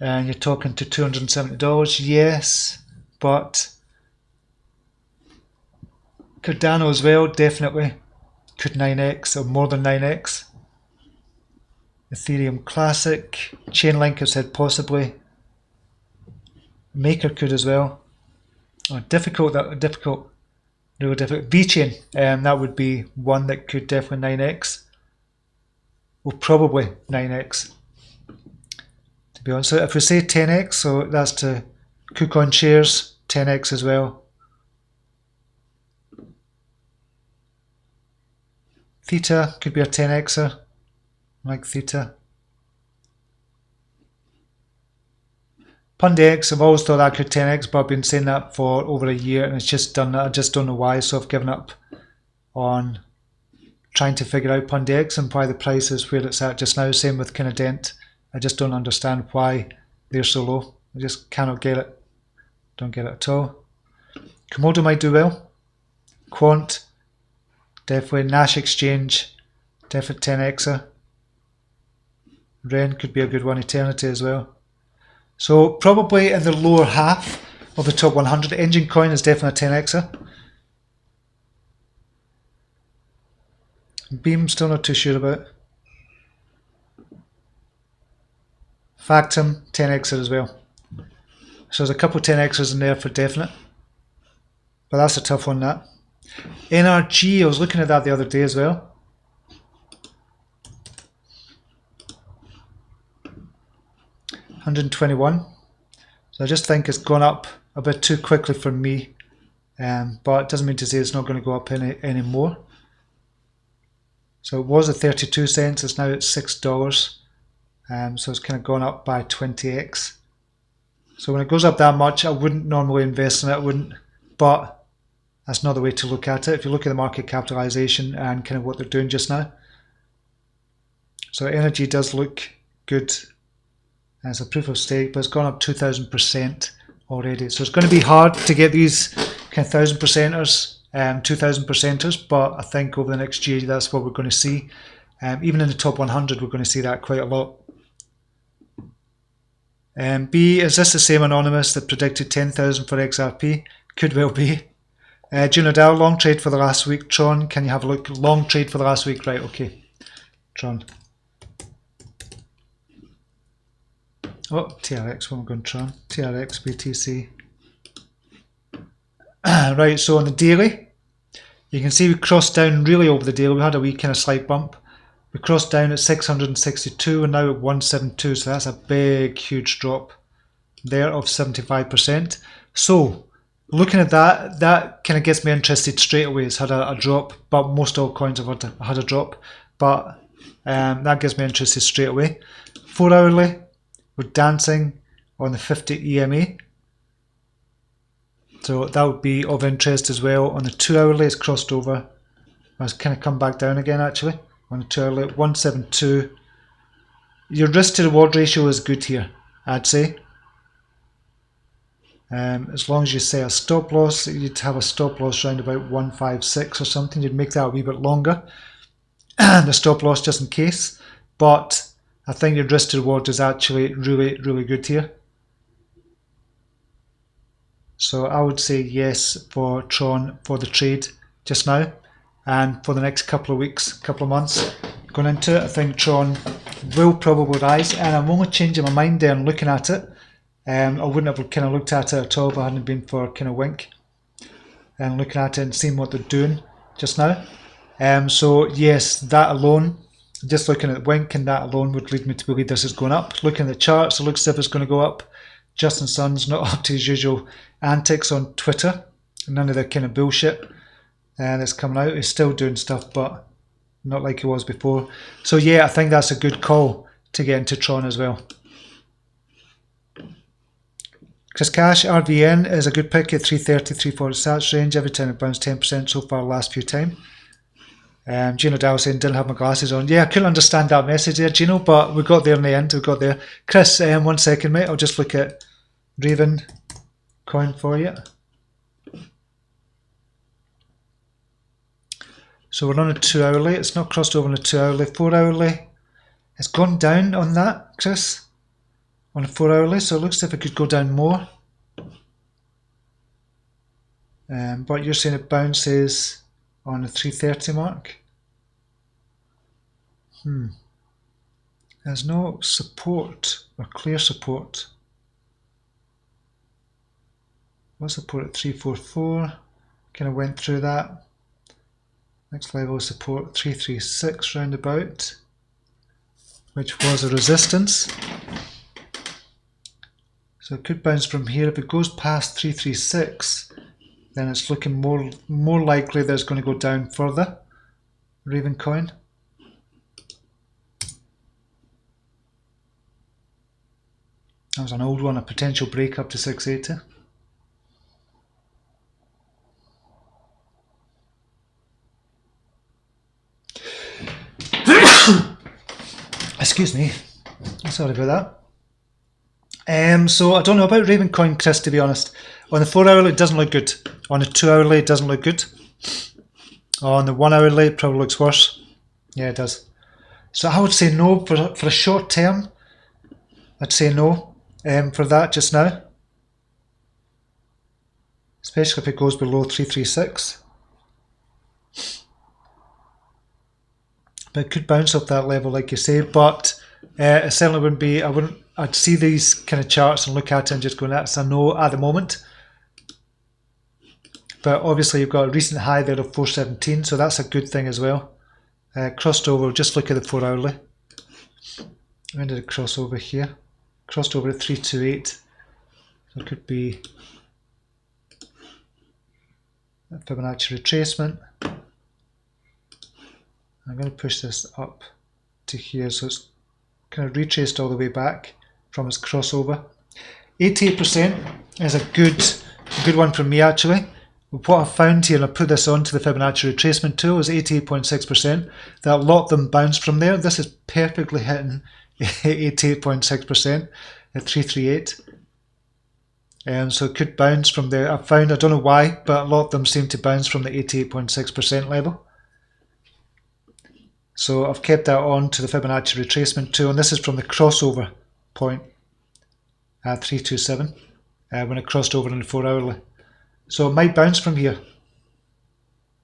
And you're talking to $270. Yes, but Cardano as well, definitely. Could 9x or more than 9x. Ethereum Classic, Chainlink, I've said possibly. Maker could as well. Oh, difficult. Really difficult. VeChain, that would be one that could definitely 9x. Well, probably 9x. To be honest, so if we say 10x, so that's to KuCoin shares, 10x as well. Theta could be a 10xer, like Theta. PundX, I've always thought that could 10x, but I've been saying that for over a year and it's just done that. I just don't know why, so I've given up on trying to figure out PundX and why the price is where it's at just now. Same with kind of Dent. I just don't understand why they're so low. I just cannot get it. Don't get it at all. Komodo might do well. Quant, definitely. Nash Exchange, definitely 10xer. Ren could be a good one. Eternity as well. So probably in the lower half of the top 100. Engine Coin is definitely a 10xer. Beam, still not too sure about. Factum, 10xer as well. So there's a couple of 10xers in there for definite. But that's a tough one, that. NRG, I was looking at that the other day as well. $121. So I just think it's gone up a bit too quickly for me. But it doesn't mean to say it's not going to go up any more. So it was at 32 cents, it's now at $6. So it's kind of gone up by 20x. So when it goes up that much, I wouldn't normally invest in it, but that's not the way to look at it. If you look at the market capitalization and kind of what they're doing just now. So energy does look good as a proof of stake, but it's gone up 2,000% already. So it's going to be hard to get these kind of 1,000%ers, 2,000%ers, but I think over the next year that's what we're going to see. Even in the top 100 we're going to see that quite a lot. B, is this the same anonymous that predicted 10,000 for XRP? Could well be. Juno Dow, long trade for the last week. Tron, can you have a look? Long trade for the last week, right, okay. Tron. Oh, TRX, where am I going, Tron? TRX, BTC. Right, so on the daily, you can see we crossed down really over the daily. We had a wee kind of slight bump. We crossed down at 662 and now at 172, so that's a big, huge drop there of 75%. So, looking at that, that kind of gets me interested straight away. It's had a drop, but most altcoins have had a drop, but that gets me interested straight away. 4 hourly, we're dancing on the 50 EMA. So that would be of interest as well. On the 2 hourly, it's crossed over. It's kind of come back down again actually. On the 2 hourly, 172. Your risk to reward ratio is good here, I'd say. As long as you say a stop loss, you'd have a stop loss around about 156 or something. You'd make that a wee bit longer. The stop loss just in case. But I think your risk to reward is actually really, really good here. So I would say yes for Tron for the trade just now, and for the next couple of weeks, couple of months going into it, I think Tron will probably rise, and I'm only changing my mind there and looking at it. I wouldn't have kind of looked at it at all if it hadn't been for kind of Wink and looking at it and seeing what they're doing just now. So yes, that alone, just looking at Wink and that alone would lead me to believe this is going up. Looking at the charts, it looks as if it's going to go up. Justin Sun's not up to his usual antics on Twitter. None of the kind of bullshit that's coming out. He's still doing stuff, but not like he was before. So yeah, I think that's a good call to get into Tron as well. Chris Cash, RVN is a good pick at 330, 340 sats range. Every time it bounced 10% so far last few times. Gino Dow saying, didn't have my glasses on. Yeah, I couldn't understand that message there, Gino, but we got there in the end. We got there. Chris, 1 second, mate. I'll just look at Raven coin for you. So we're on a 2 hourly. It's not crossed over on a 2 hourly. 4 hourly. It's gone down on that, Chris. On a 4 hourly. So it looks as if it could go down more. But you're saying it bounces on the 330 mark. There's no support or clear support. What support at 344? Kind of went through that. Next level of support 336 roundabout, which was a resistance. So it could bounce from here. If it goes past 336, then it's looking more likely that it's going to go down further. Raven coin. That was an old one, a potential break up to 680. Excuse me. Sorry about that. So I don't know about Raven coin, Chris, to be honest. On the 4 hourly, it doesn't look good. On the 2 hourly, it doesn't look good. On the 1 hourly, it probably looks worse. Yeah, it does. So I would say no for a short term. I'd say no for that just now. Especially if it goes below 336. But it could bounce off that level, like you say. But it certainly wouldn't be. I'd see these kind of charts and look at it and just go, that's a no at the moment. But obviously you've got a recent high there of 417, so that's a good thing as well. Crossed over, just look at the 4 hourly. When did it cross over here? Crossed over at 328. So it could be a Fibonacci retracement. I'm going to push this up to here, so it's kind of retraced all the way back from its crossover. 88% is a good one for me actually. What I've found here, and I put this onto the Fibonacci retracement tool, is 88.6%. That a lot of them bounced from there. This is perfectly hitting 88.6% at 338. So it could bounce from there. I've found, I don't know why, but a lot of them seem to bounce from the 88.6% level. So I've kept that on to the Fibonacci retracement tool, and this is from the crossover point at 327 when it crossed over in the 4 hourly. So it might bounce from here.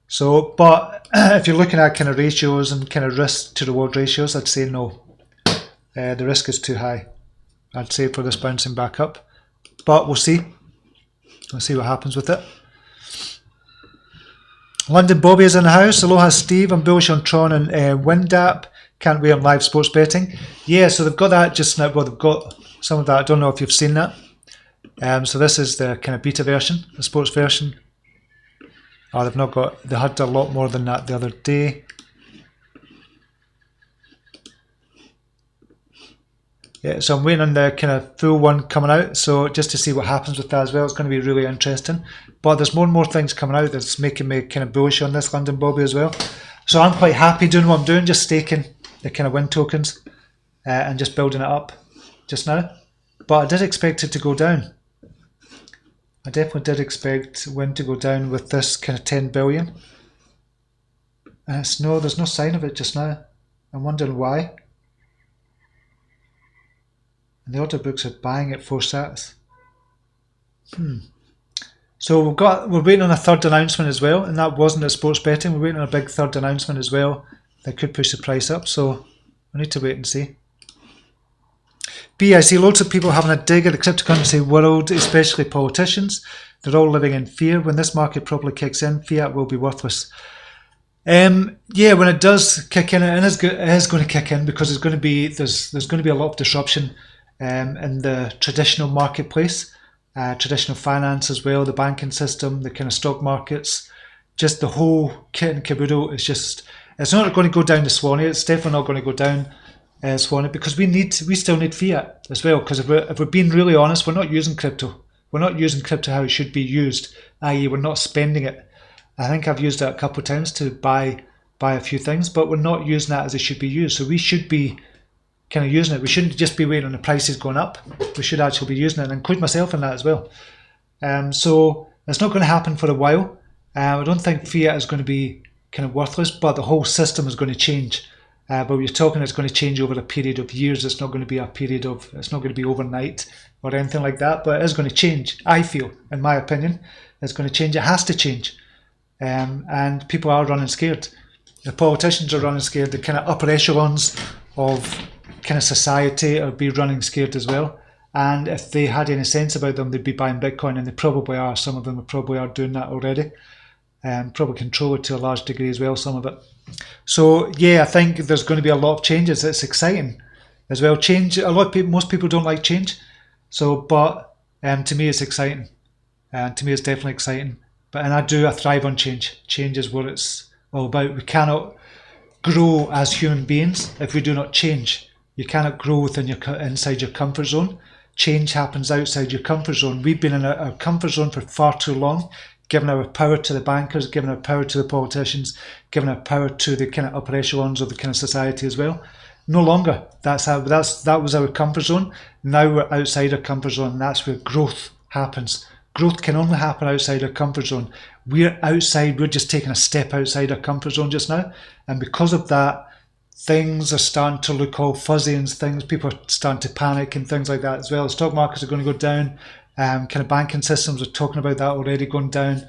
So, but if you're looking at kind of ratios and kind of risk to reward ratios, I'd say no. The risk is too high, I'd say, for this bouncing back up. But we'll see. We'll see what happens with it. London Bobby is in the house. Aloha Steve, I'm bullish on Tron and Windap. Can't wait on live sports betting. Yeah, so they've got that just now. Well, they've got some of that. I don't know if you've seen that. So this is the kind of beta version, the sports version. Oh, they've not got, they had a lot more than that the other day. Yeah, so I'm waiting on the kind of full one coming out, so just to see what happens with that as well. It's going to be really interesting. But there's more and more things coming out that's making me kind of bullish on this London Bobby as well. So I'm quite happy doing what I'm doing, just staking the kind of win tokens and just building it up just now. But I did expect it to go down. I definitely did expect win to go down with this kind of 10 billion. And it's no, there's no sign of it just now. I'm wondering why. And the order books are buying at 4 sats. So we're waiting on a third announcement as well, and that wasn't a sports betting. We're waiting on a big third announcement as well that could push the price up. So we need to wait and see. B, I see loads of people having a dig at the cryptocurrency world, especially politicians. They're all living in fear. When this market properly kicks in, fiat will be worthless. Yeah, when it does kick in, it is going to kick in because there's going to be a lot of disruption in the traditional marketplace, traditional finance as well, the banking system, the kind of stock markets, just the whole kit and caboodle is just, it's not going to go down to Swanee. It's definitely not going to go down Swanee because we still need fiat as well. Because if we're being really honest, we're not using crypto. We're not using crypto how it should be used, i.e. we're not spending it. I think I've used it a couple of times to buy a few things, but we're not using that as it should be used. So we should be kind of using it. We shouldn't just be waiting on the prices going up. We should actually be using it, and include myself in that as well. So it's not going to happen for a while. I don't think fiat is going to be kind of worthless, but the whole system is going to change. But we're talking it's going to change over a period of years. It's not going to be it's not going to be overnight or anything like that, but it is going to change. I feel, in my opinion, it's going to change. It has to change. And people are running scared. The politicians are running scared. The kind of upper echelons of kind of society are be running scared as well. And if they had any sense about them, they'd be buying Bitcoin, and they probably are. Some of them probably are doing that already. Probably control it to a large degree as well, some of it. So yeah, I think there's going to be a lot of changes. It's exciting as well. Change, a lot of people, most people don't like change. So, but to me it's exciting. To me it's definitely exciting. And I thrive on change. Change is what it's all about. We cannot, grow as human beings if we do not change. You cannot grow within inside your comfort zone. Change happens outside your comfort zone. We've been in our comfort zone for far too long, giving our power to the bankers, giving our power to the politicians, giving our power to the kind of upper echelons of the kind of society as well. No longer. That was our comfort zone. Now we're outside our comfort zone, and that's where growth happens. Growth can only happen outside our comfort zone. We're outside, we're just taking a step outside our comfort zone just now. And because of that, things are starting to look all fuzzy and things, people are starting to panic and things like that as well. The stock markets are going to go down. Kind of banking systems are talking about that already going down.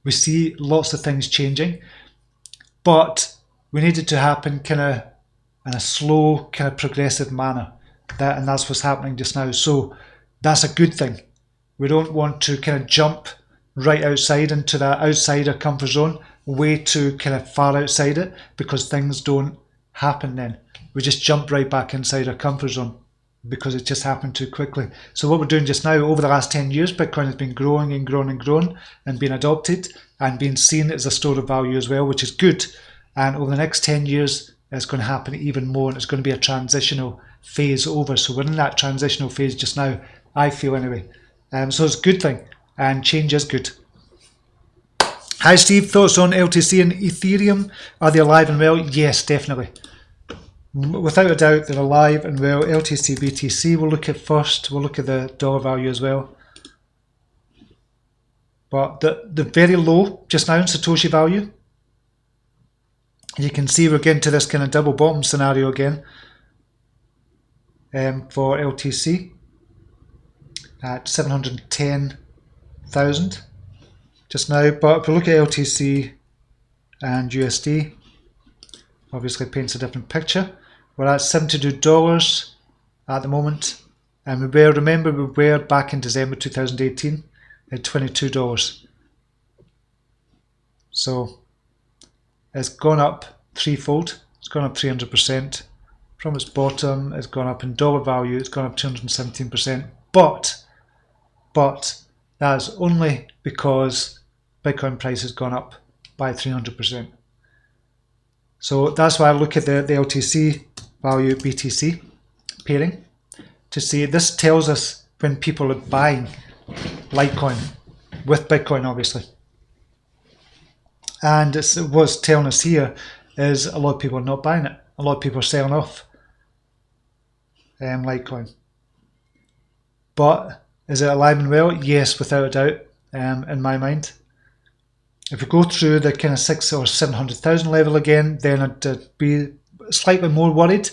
We see lots of things changing. But we need it to happen kind of in a slow, kind of progressive manner. And that's what's happening just now. So that's a good thing. We don't want to kind of jump right outside into that outsider comfort zone, way too kind of far outside it, because things don't happen then. We just jump right back inside our comfort zone because it just happened too quickly. So what we're doing just now, over the last 10 years, Bitcoin has been growing and growing and growing and being adopted and being seen as a store of value as well, which is good. And over the next 10 years, it's going to happen even more, and it's going to be a transitional phase over. So we're in that transitional phase just now, I feel anyway. So it's a good thing, and change is good. Hi Steve, thoughts on LTC and Ethereum? Are they alive and well? Yes, definitely. Without a doubt, they're alive and well. LTC, BTC we'll look at first. We'll look at the dollar value as well. But the very low just now in Satoshi value. You can see we're getting to this kind of double bottom scenario again for LTC at 710,000 just now. But if we look at LTC and USD, obviously paints a different picture. We're at $72 at the moment, and remember we were back in December 2018 at $22. So it's gone up threefold. It's gone up 300%. From its bottom, it's gone up in dollar value, it's gone up 217%. But that's only because Bitcoin price has gone up by 300%. So that's why I look at the LTC value BTC pairing to see. This tells us when people are buying Litecoin with Bitcoin, obviously. And what's telling us here is a lot of people are not buying it. A lot of people are selling off Litecoin. But is it alive and well? Yes, without a doubt, in my mind. If we go through the kind of 600,000 or 700,000 level again, then I'd be slightly more worried,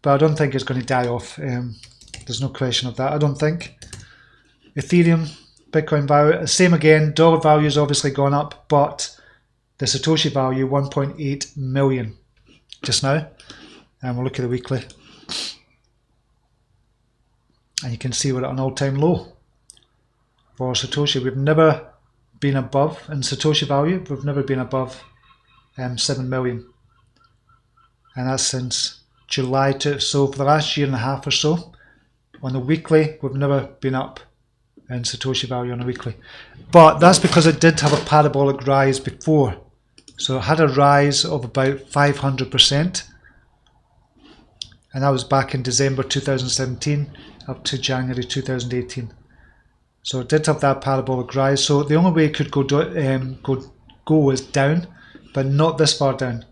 but I don't think it's going to die off. There's no question of that, I don't think. Ethereum, Bitcoin value, same again. Dollar value has obviously gone up, but the Satoshi value, 1.8 million just now. And we'll look at the weekly. And you can see we're at an all-time low for Satoshi. We've never been above, in Satoshi value, we've never been above 7 million. And that's since July so for the last year and a half or so. On the weekly, we've never been up in Satoshi value on a weekly. But that's because it did have a parabolic rise before. So it had a rise of about 500%. And that was back in December 2017 up to January 2018. So it did have that parabolic rise. So the only way it could go is down, but not this far down.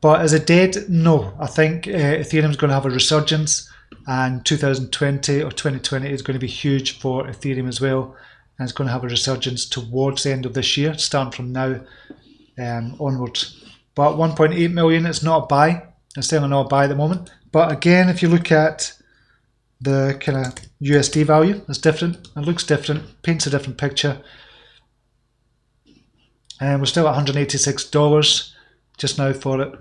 But is it dead? No. I think Ethereum is going to have a resurgence, and 2020 or 2020 is going to be huge for Ethereum as well. And it's going to have a resurgence towards the end of this year, starting from now onwards. But 1.8 million, it's not a buy. It's still not a buy at the moment. But again, if you look at the kind of USD value, it's different. It looks different, paints a different picture. And we're still at $186 just now for it.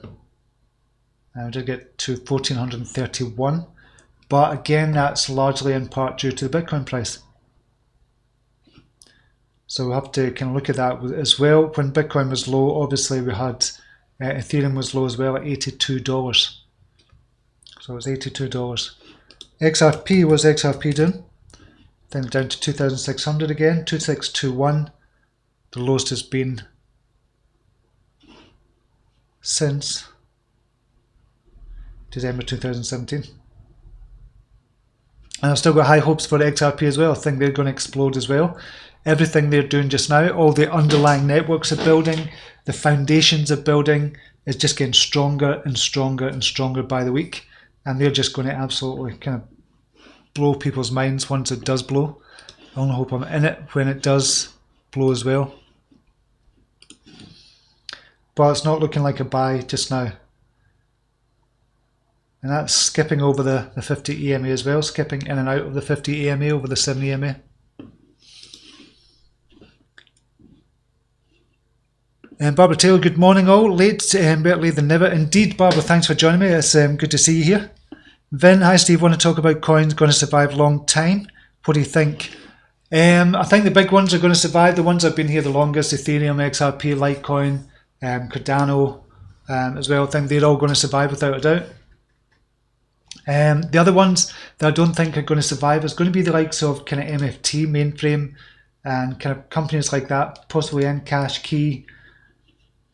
And we did get to 1,431. But again, that's largely in part due to the Bitcoin price. So we'll have to kind of look at that as well. When Bitcoin was low, obviously we had Ethereum was low as well at $82. So it was $82. XRP, was XRP doing? Then down to 2,600 again, 2,621. The lowest has been since December 2017. And I've still got high hopes for the XRP as well. I think they're going to explode as well. Everything they're doing just now, all the underlying networks are building, the foundations are building, is just getting stronger and stronger and stronger by the week. And they're just going to absolutely kind of blow people's minds once it does blow. I only hope I'm in it when it does blow as well. But it's not looking like a buy just now. And that's skipping over the 50 EMA as well, skipping in and out of the 50 EMA over the 7 EMA. And Barbara Taylor, good morning all. Late, better late than never. Indeed, Barbara, thanks for joining me. It's good to see you here. Vin, hi Steve, want to talk about coins going to survive a long time? What do you think? I think the big ones are going to survive. The ones that have been here the longest, Ethereum, XRP, Litecoin, Cardano as well. I think they're all going to survive without a doubt. The other ones that I don't think are going to survive is going to be the likes of kind of MFT, Mainframe, and kind of companies like that, possibly Encash, Key,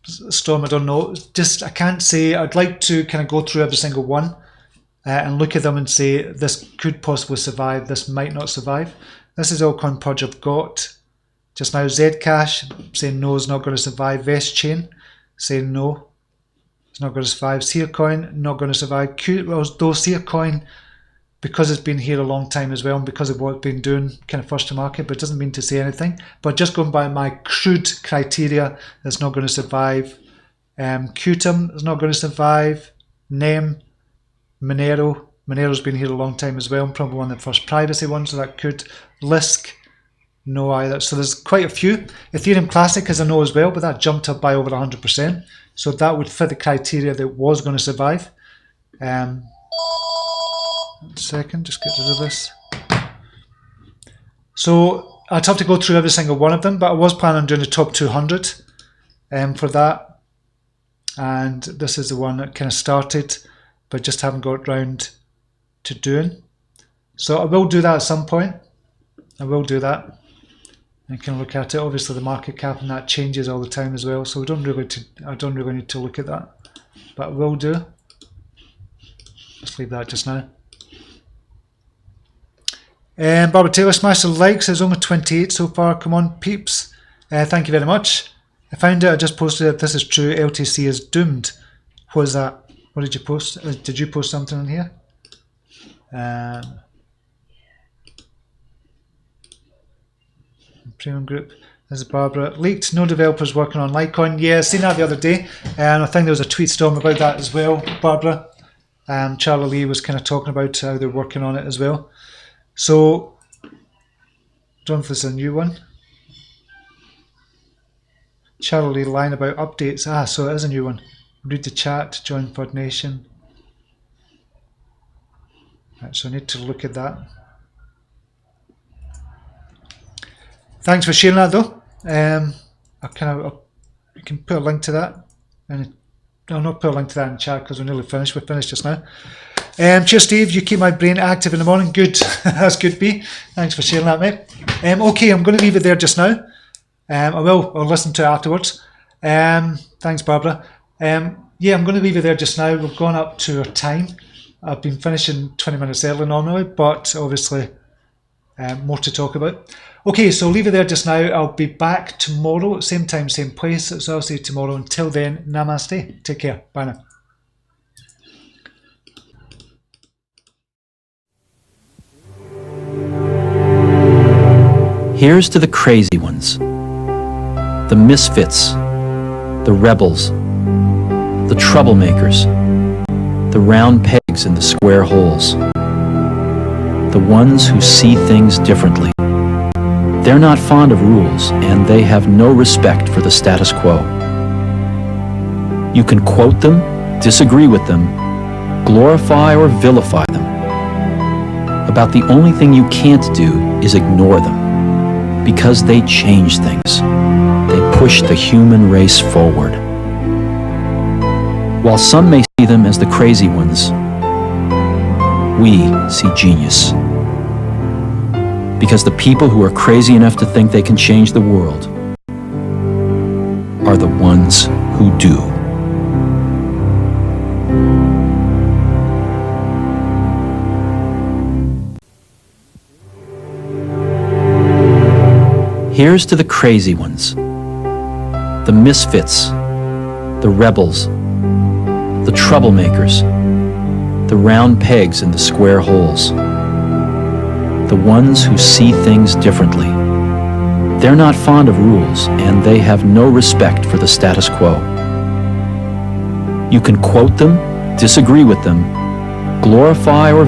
Storm, I don't know. Just, I can't say. I'd like to kind of go through every single one and look at them and say, this could possibly survive, this might not survive. This is Altcoin Purge I've got. Just now, Zcash saying no, is not going to survive. VestChain saying no, it's not going to survive. Searcoin, not going to survive. Though Searcoin, because it's been here a long time as well, and because of what it's been doing, kind of first to market, but it doesn't mean to say anything. But just going by my crude criteria, it's not going to survive. Qtum is not going to survive. NEM, Monero. Monero's been here a long time as well, and probably one of the first privacy ones, so that could. Lisk, no either. So there's quite a few. Ethereum Classic is a no as well, but that jumped up by over 100%. So that would fit the criteria that was going to survive. One second, just get rid of this. So I'd have to go through every single one of them, but I was planning on doing the top 200 for that. And this is the one that kind of started, but just haven't got round to doing. So I will do that at some point. I will do that. And can look at it. Obviously, the market cap and that changes all the time as well, so I don't really need to look at that, but I will do. Let's leave that just now. And Barbara Taylor, smash the likes. There's only 28 so far. Come on, peeps. Thank you very much. I found it. I just posted it. This is true. LTC is doomed. What is that? What did you post? Did you post something in here? Premium Group. This is Barbara. Leaked, no developers working on Litecoin. Yeah, I seen that the other day, and I think there was a tweet storm about that as well, Barbara. Charlie Lee was kind of talking about how they're working on it as well. So, I don't know if this is a new one. Charlie Lee line about updates. Ah, so it is a new one. Read the chat, join Third Nation. Right, so I need to look at that. Thanks for sharing that though. I can put a link to that, and I'll not put a link to that in chat because we're nearly finished. We're finished just now. Cheers, Steve. You keep my brain active in the morning. Good. That's good, B. Thanks for sharing that, mate. Okay, I'm going to leave it there just now. I'll listen to it afterwards. Thanks, Barbara. Yeah, I'm going to leave it there just now. We've gone up to our time. I've been finishing 20 minutes early normally, but obviously more to talk about. Okay, so leave it there just now. I'll be back tomorrow, same time, same place. So I'll see you tomorrow. Until then, namaste. Take care. Bye now. Here's to the crazy ones, the misfits, the rebels, the troublemakers, the round pegs in the square holes, the ones who see things differently. They're not fond of rules, and they have no respect for the status quo. You can quote them, disagree with them, glorify or vilify them. About the only thing you can't do is ignore them, because they change things. They push the human race forward. While some may see them as the crazy ones, we see genius. Because the people who are crazy enough to think they can change the world are the ones who do. Here's to the crazy ones, the misfits, the rebels, the troublemakers, the round pegs in the square holes, the ones who see things differently. They're not fond of rules, and they have no respect for the status quo. You can quote them, disagree with them, glorify or